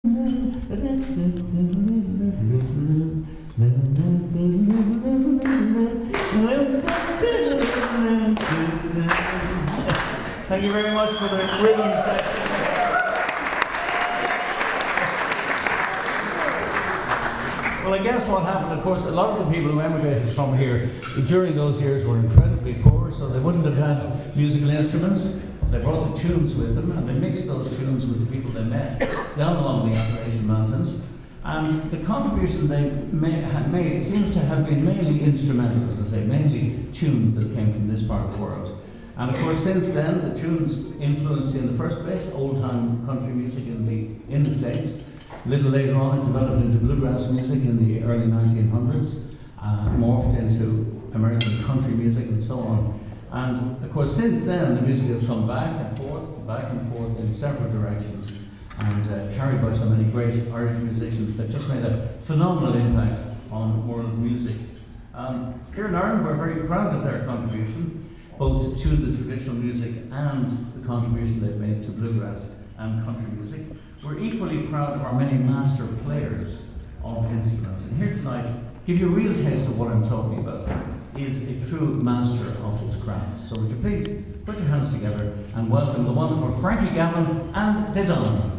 Thank you very much for the rhythm section. Well, I guess what happened, of course, a lot of the people who emigrated from here during those years were incredibly poor, so they wouldn't have had musical instruments. They brought the tunes with them, and they mixed those tunes with the people they met down along the Appalachian Mountains. And the contribution they had made seems to have been mainly instrumental, as I say, mainly tunes that came from this part of the world. And of course, since then, the tunes influenced in the first place old-time country music in the States. A little later on, it developed into bluegrass music in the early 1900s, morphed into American country music and so on. And of course, since then, the music has come back and forth in several directions, and carried by so many great Irish musicians that just made a phenomenal impact on world music. Here in Ireland, we're very proud of their contribution, both to the traditional music and the contribution they've made to bluegrass and country music. We're equally proud of our many master players of instruments. And here tonight, give you a real taste of what I'm talking about, is a true master of his craft. So would you please put your hands together and welcome the wonderful Frankie Gavin and Didon.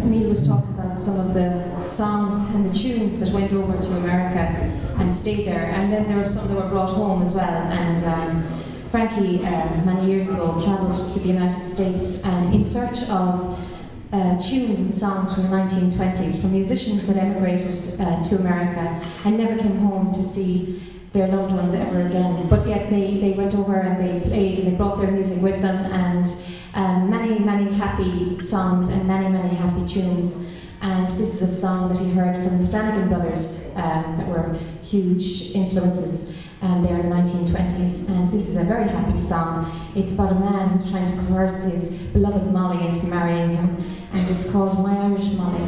Niall was talking about some of the songs and the tunes that went over to America and stayed there, and then there were some that were brought home as well. And Frankie, many years ago, travelled to the United States and in search of tunes and songs from the 1920s from musicians that emigrated to America and never came home to see their loved ones ever again. But yet they went over and they played and they brought their music with them, and many happy songs and many happy tunes. And this is a song that he heard from the Flanagan brothers that were huge influences there in the 1920s. And this is a very happy song. It's about a man who's trying to coerce his beloved Molly into marrying him, and it's called My Irish Molly.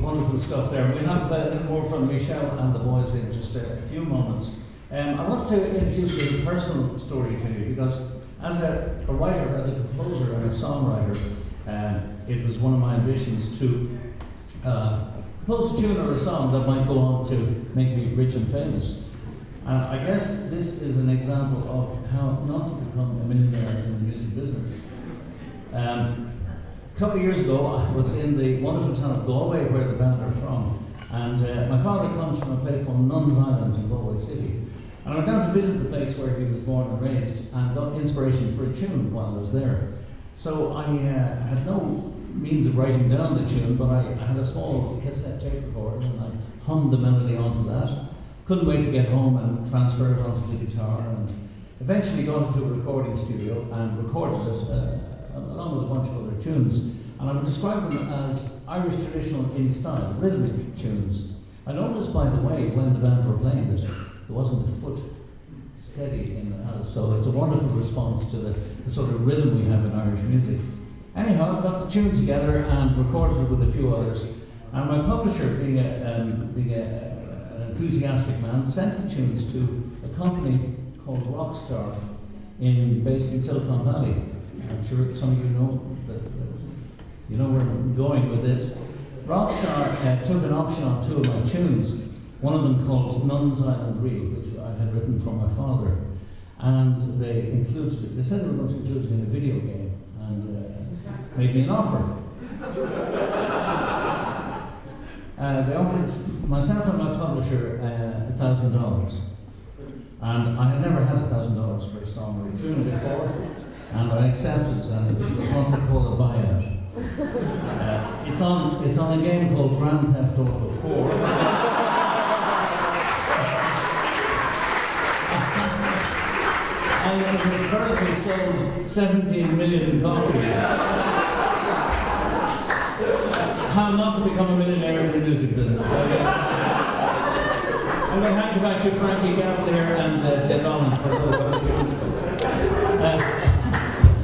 Wonderful stuff there. We'll have a little more from Michelle and the boys in just a few moments. I want to introduce a personal story to you, because as a writer, as a composer and a songwriter, it was one of my ambitions to compose a tune or a song that might go on to make me rich and famous. And I guess this is an example of how not to become a millionaire in the music business. A couple of years ago, I was in the wonderful town of Galway, where the band are from, and my father comes from a place called Nuns Island in Galway City. And I went down to visit the place where he was born and raised, and got inspiration for a tune while I was there. So I had no means of writing down the tune, but I had a small cassette tape recorder, and I hummed the melody onto that. Couldn't wait to get home and transfer it onto the guitar, and eventually got into a recording studio and recorded it along with a bunch of other tunes. and I would describe them as Irish traditional in style, rhythmic tunes. I noticed, by the way, when the band were playing it, there wasn't a foot steady in the house, so it's a wonderful response to the sort of rhythm we have in Irish music. Anyhow, I got the tune together and recorded it with a few others, and my publisher, being an enthusiastic man, sent the tunes to a company called Rockstar, based in Silicon Valley. I'm sure some of you know you know where I'm going with this. Rockstar took an option on two of my tunes, one of them called Nuns Island Reel, which I had written for my father, and they included it. They said they were going to include it in a video game, and made me an offer. They offered myself and my publisher $1,000, and I had never had $1,000 for a song or a tune before, and I accepted, and it was what they call a buyout. It's on a game called Grand Theft Auto 4. And it currently sold 17 million copies. How not to become a millionaire in the music business. I'm going to hand you back to Frankie Gaffney here and Ted Dolan for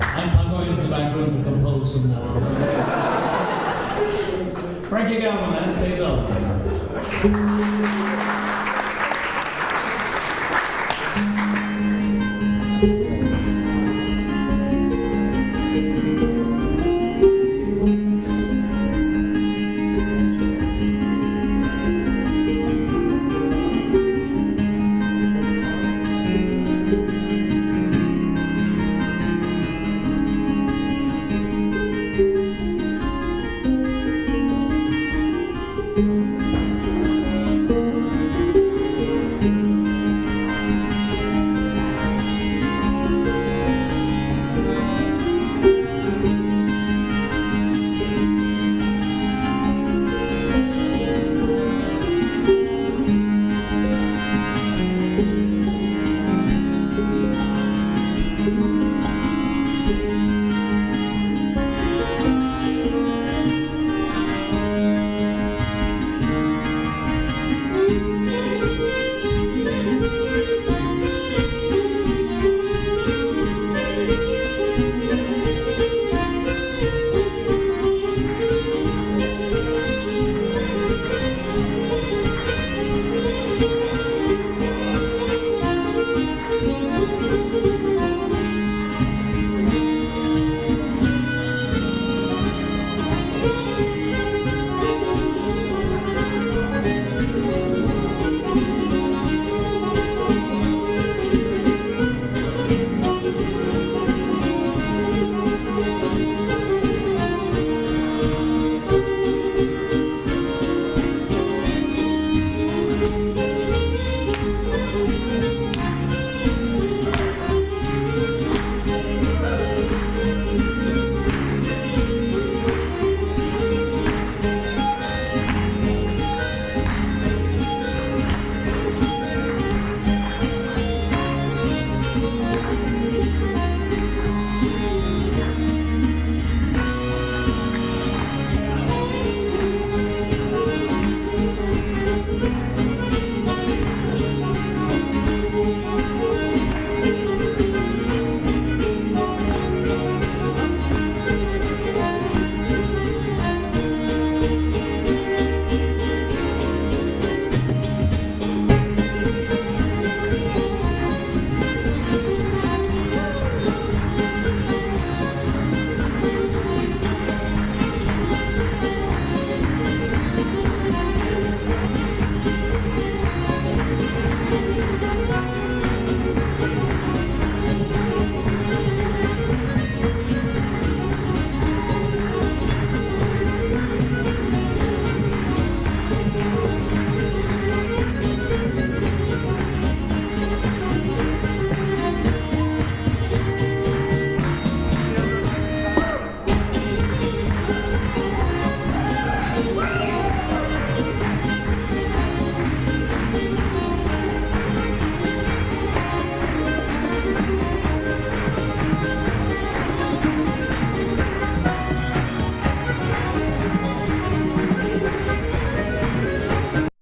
I'm going into the back room to compose some more. Frankie Galvin and Ted Dolan.